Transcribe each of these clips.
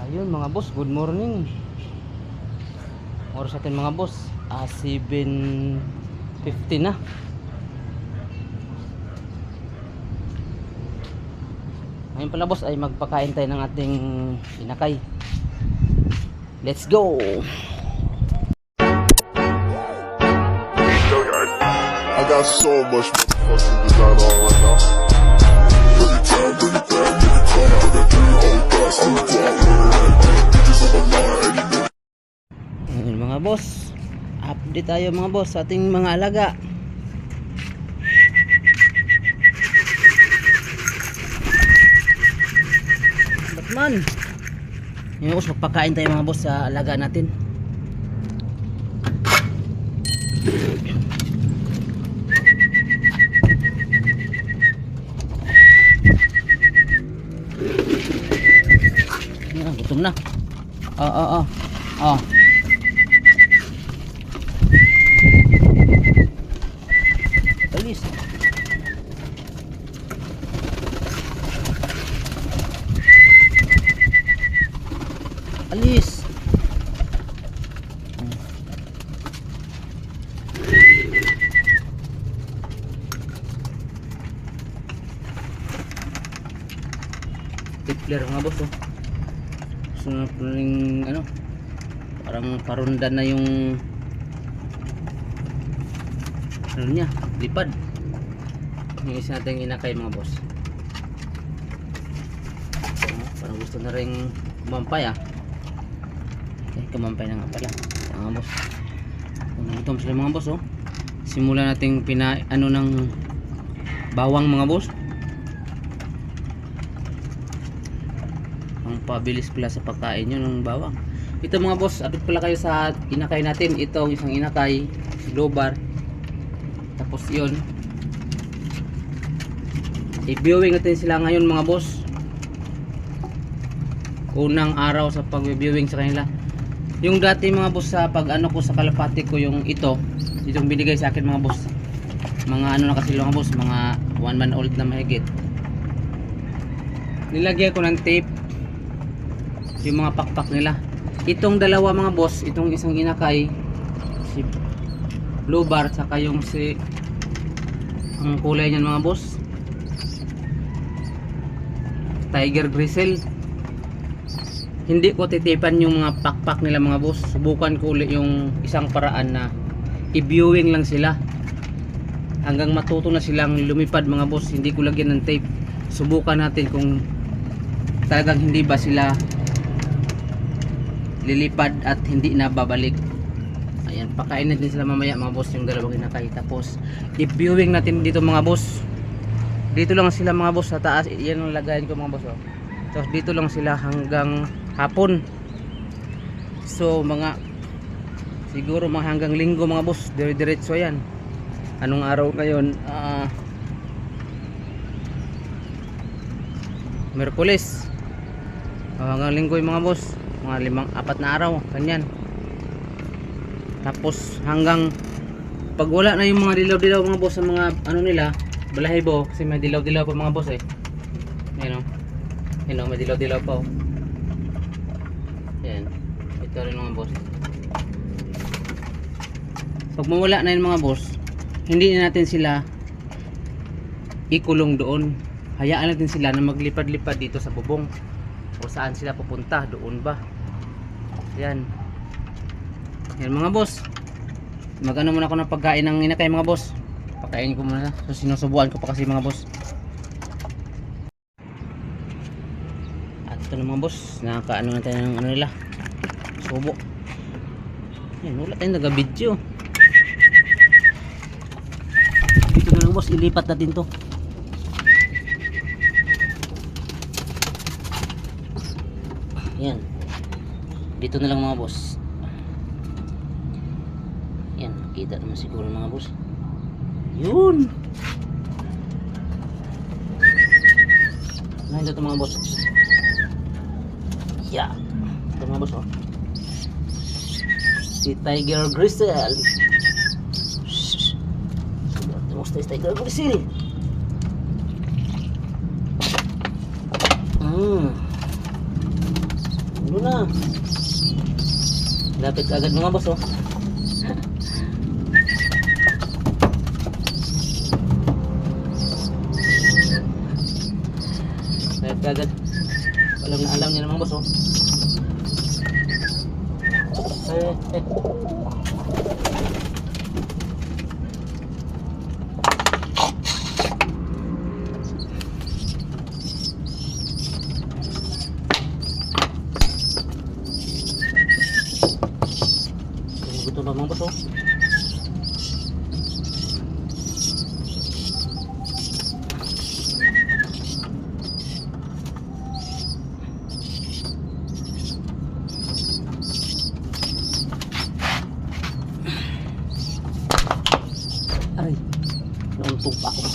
Ayun mga boss, good morning. Oras natin mga boss, 7:50 na. Ngayon pala boss ay magpakain tayo ng ating inakay. Let's go! I got so much motherfucking design on right now. Every time, every time, every time, I got three whole thoughts on the block. Bitches on my line, anymore. Ayun mga boss, update tayo mga boss sa ating mga alaga. Batman! Ngayon boss, magpakain tayo mga boss sa alaga natin. Ayan, gutom na. Alis. Alis. Tipler mga boss oh. Sunod ring ano, parang parundan na yung ano niya, lipad. Yung isa natin inakay mga boss. Parang gusto na ring kumampay ah. Okay, kumampay na nga pala mga boss. Gutom sila mga boss oh. Simulan natin ano ng bawang mga boss. Ang pabilis pala sa pagkain nyo ng bawang. Ito mga boss, update pala kayo sa inakay natin. Itong isang inakay, si Lobar. Tapos yun, i-viewing natin sila ngayon mga boss. Unang araw sa pag-viewing sa kanila. Yung dati mga boss sa pag ano ko sa kalapati ko, yung itong binigay sa akin mga boss. Mga ano na kasi mga boss, mga 1 month old na mahigit. Nilagyan ko ng tape yung mga pakpak nila. Itong dalawa mga boss, itong isang inakay, si Lobar, saka yung ang kulay niyan mga boss, Tiger Grizzle. Hindi ko titipan yung mga pakpak nila mga boss. Subukan ko ulit yung isang paraan na i-viewing lang sila hanggang matuto na silang lumipad mga boss. Hindi ko lagyan ng tape. Subukan natin kung talagang hindi ba sila lilipad at hindi na babalik. Ayan, pakain natin sila mamaya mga boss, yung dalawang inakay. Tapos i-viewing natin dito mga boss. Dito lang sila mga boss sa taas. Yan ang lagayan ko mga boss oh. Tapos dito lang sila hanggang hapon. So siguro mga hanggang linggo mga boss, dire-diretso yan. Anong araw ngayon? Miyerkules. Hanggang linggo yung mga boss, mga 4 na araw kanyan. Tapos hanggang pag wala na yung mga dilaw-dilaw mga boss sa mga ano nila, balahibo, kasi may dilaw-dilaw pa mga boss eh. Ayan o, ayan o, may dilaw-dilaw pa o. Ayan, ito rin mga boss. Pag mawala na yung mga boss, hindi na natin sila ikulong doon. Hayaan natin sila na maglipad-lipad dito sa bubong. O saan sila pupunta, doon ba? Yan. Yan mga boss. Magano muna ako ng pagkain ng inakay mga boss. Pagkain ko muna. So sinusubuan ko pa kasi mga boss. At ito na mga boss, nakakaano na tayo ng ano nila, subo. Yan, wala tayong naga-video. Ito na lang boss, ilipat natin to. Yan. Dito na lang mga boss. Yan, kita naman siguro mga boss. Yun. Nah, ito mga boss. Yeah. Ito mga boss oh. Si Tiger Grizzle. Ito si Tiger Grizzle. Ano na? na. Lapit agad mga boss oh. Lapit agad. Alam na alam niya mga boss oh. Eh. Gusto na mga boss oh. Aray, nauntog pa ako.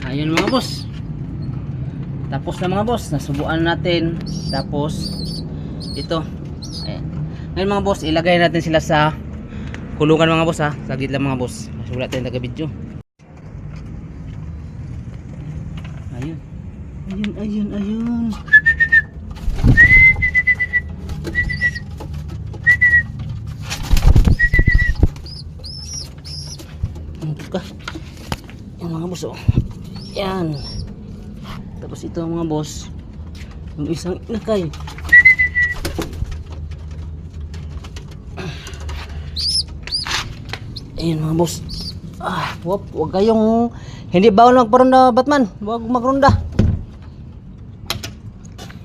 Ayun mga boss. Tapos na mga boss, nasubuan natin. Tapos ito. Ayan. Ngayon mga boss, ilagay natin sila sa kulungan mga boss ha. Saglit lang mga boss. Masulat tayo taga-video. Ayun. Ayun. Ito ka. Yan mga boss oh. Yan. Tapos ito mga boss, yung isang inakay. Ayun mga boss. Wag kayong hindi bawal magparunda Batman. Wag magrunda.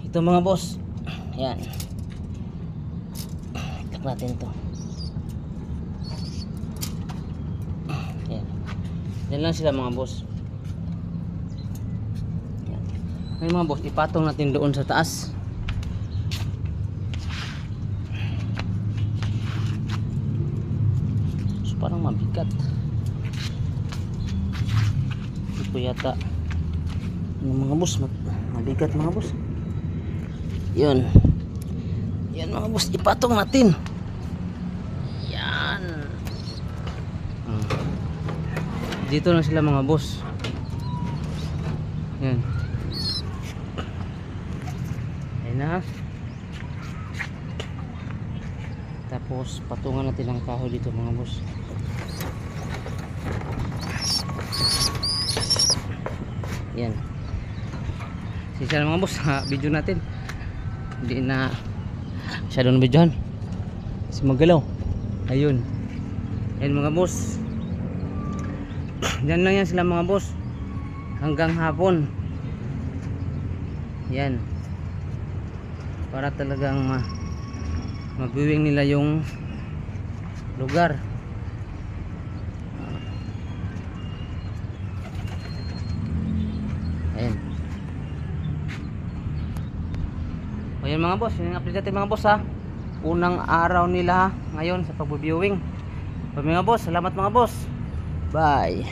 Ito mga boss. Ayan. Itak natin to. Ayan. Yan lang sila mga boss. Ayan. Ngayon mga boss, ipatong natin doon sa taas. Parang mabigat. Ito yata mga boss, mabigat mga boss. Yun mga boss, ipatong natin. Yan. Dito lang sila mga boss. Yan. Ayan na. Tapos patungan natin ang kahoy dito mga boss. Yan. Sisa mga boss ha, video natin. Hindi na masyado na videohan. Kasi magalaw. Ayun. Yan mga boss. Yan lang yan sila mga boss. Hanggang hapon. Yan. Para talagang mabiwing nila yung lugar. Ayan. O yan mga boss, yung update natin mga boss ha. Unang araw nila ngayon sa pag-viewing. So mga boss, salamat mga boss. Bye.